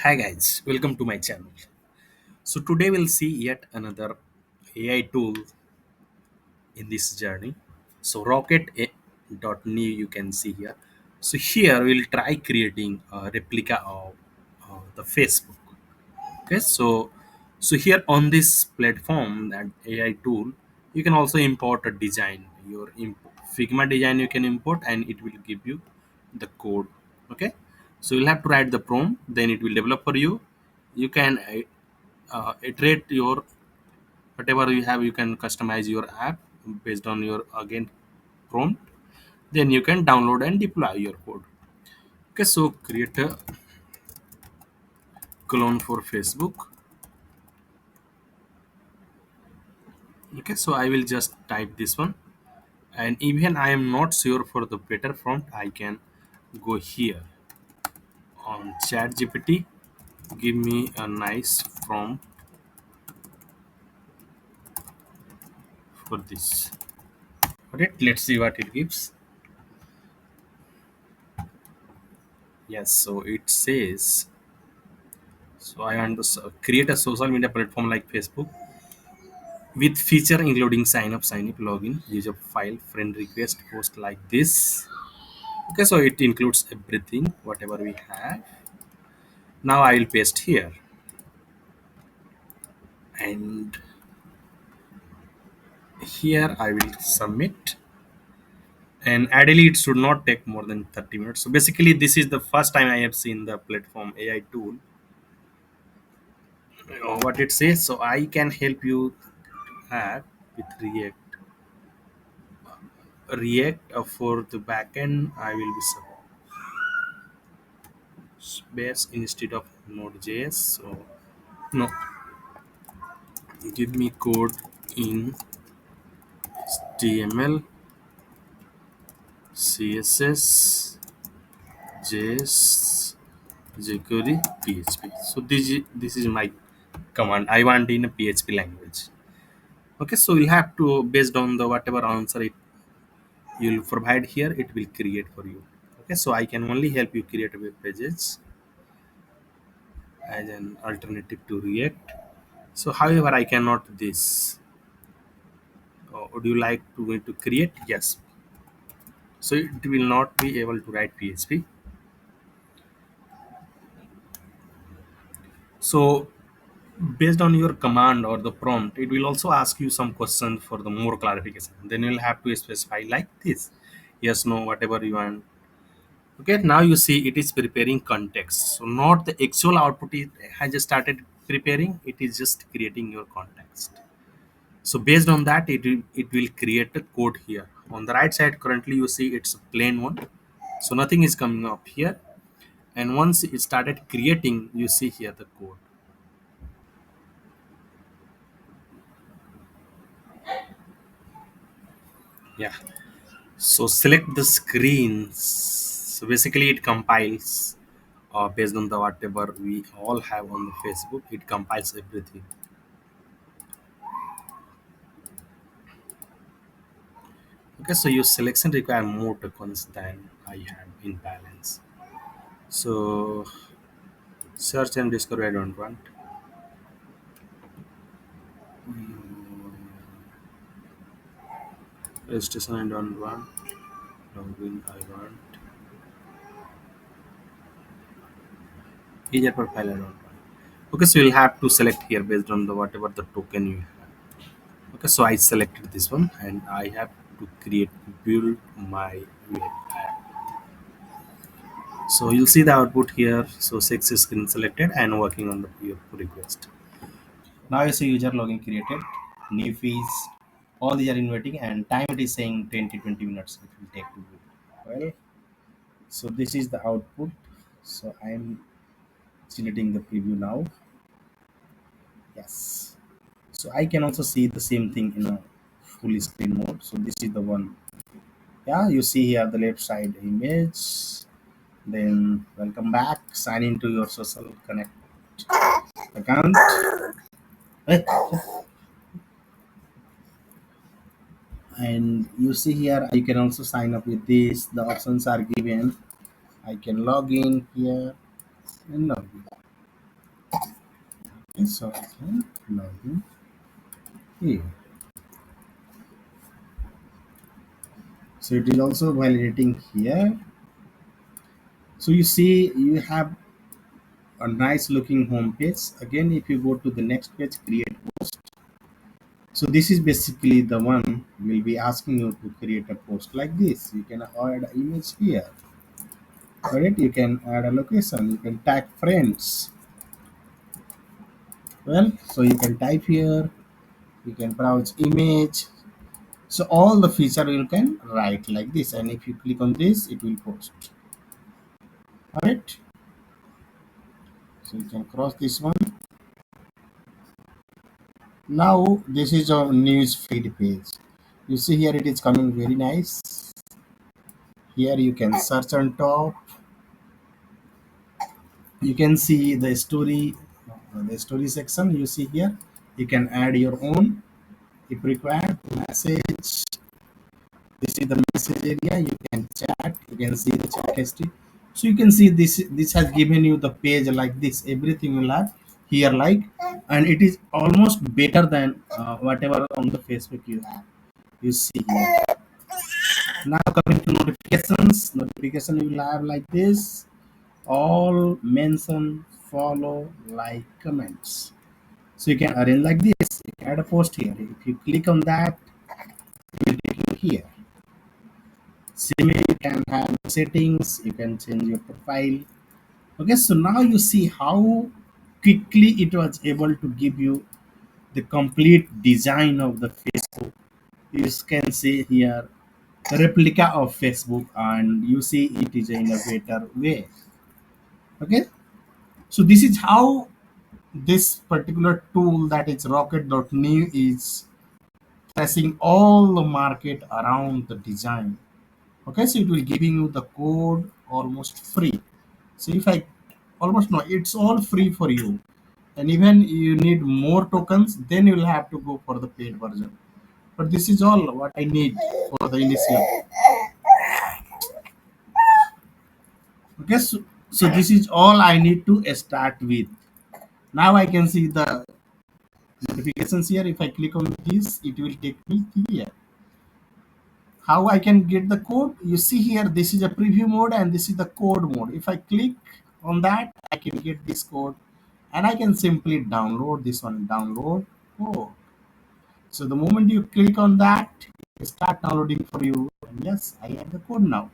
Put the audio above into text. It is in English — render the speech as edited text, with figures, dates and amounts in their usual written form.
Hi guys, welcome to my channel. So today we'll see yet another AI tool in this journey. So rocket.new you can see here. So here we'll try creating a replica of the Facebook. Okay, so here on this platform that AI tool, you can also import a design. Your Figma design you can import and it will give you the code. Okay, so you'll have to write the prompt, then it will develop for you. You can iterate your whatever you have. You can customize your app based on your again prompt. Then you can download and deploy your code. Okay, so create a clone for Facebook. Okay, so I will just type this one, and even I am not sure for the better prompt, I can go here on chat gpt, give me a nice prompt for this. All right, let's see what it gives. Yes, so it says, so I want to create a social media platform like Facebook with feature including sign up, login, user file, friend request, post like this. Okay, so it includes everything whatever we have. Now I will paste here, and here I will submit. And ideally it should not take more than 30 minutes. So basically this is the first time I have seen the platform AI tool. What it says, so I can help you app with react for the backend. I will be best instead of node.js. So no, give me code in html, css, js, jQuery, php. So this is my command I want in a php language. Okay, so you have to, based on the whatever answer it you'll provide here, it will create for you. Okay, so I can only help you create web pages as an alternative to React. So however I cannot this. Would you like to me to create? Yes. So it will not be able to write php. So based on your command or the prompt, it will also ask you some questions for the more clarification. Then you'll have to specify like this, yes, no, whatever you want. Okay, now you see it is preparing context. So not the actual output it has just started preparing, it is just creating your context. So based on that, it will create a code here. On the right side, currently you see it's a plain one. So nothing is coming up here. And once it started creating, you see here the code. Yeah. So select the screens. So basically it compiles based on the whatever we all have on the Facebook, it compiles everything. Okay, so your selection require more tokens than I have in balance. So search and discover I don't want. Registration I don't want. Login I want. User profile I don't want. Okay, so you'll have to select here based on the whatever the token you have. Okay, so I selected this one and I have to create build my web app. So you'll see the output here. So 6 is screen selected and working on the your request. Now you see user login created, new fees, all these are inviting, and time it is saying 10 to 20 minutes it will take to do. Well, so this is the output. So I am selecting the preview now. Yes. So I can also see the same thing in a full screen mode. So this is the one. Yeah, you see here the left side image. Then welcome back. Sign into your social connect account. Eh, and you see here you can also sign up with this. The options are given. I can log in here and log in. Okay, so I can log in here. So it is also validating here. So you see you have a nice looking home page. Again, if you go to the next page, create post. So this is basically the one will be asking you to create a post like this. You can add an image here. Alright, you can add a location, you can tag friends. Well, so you can type here, you can browse image. So all the feature you can write like this, and if you click on this, it will post. Alright, so you can cross this one. Now this is a news feed page. You see here it is coming very nice. Here you can search on top. You can see the story section. You see here. You can add your own if required. Message. This is the message area. You can chat. You can see the chat history. So you can see this. This has given you the page like this. Everything will have here like, and it is almost better than whatever on the Facebook you have. You see here. Now coming to notifications. Notification you will have like this. All mention, follow, like, comments. So you can arrange like this. You can add a post here. If you click on that, it will take you here. Same way you can have settings. You can change your profile. Okay, so now you see how quickly it was able to give you the complete design of the Facebook. You can see here replica of Facebook, and you see it is in a better way. Okay, so this is how this particular tool, that is rocket.new, is tracing all the market around the design. Okay, so it will giving you the code almost free. So if I almost no, it's all free for you. And even you need more tokens, then you will have to go for the paid version. But this is all what I need for the initial. Okay, so this is all I need to start with. Now I can see the notifications here. If I click on this, it will take me here. How I can get the code? You see here, this is a preview mode and this is the code mode. If I click on that, I can get this code, and I can simply download this one. Download code. So the moment you click on that, it start downloading for you. And yes, I have the code now.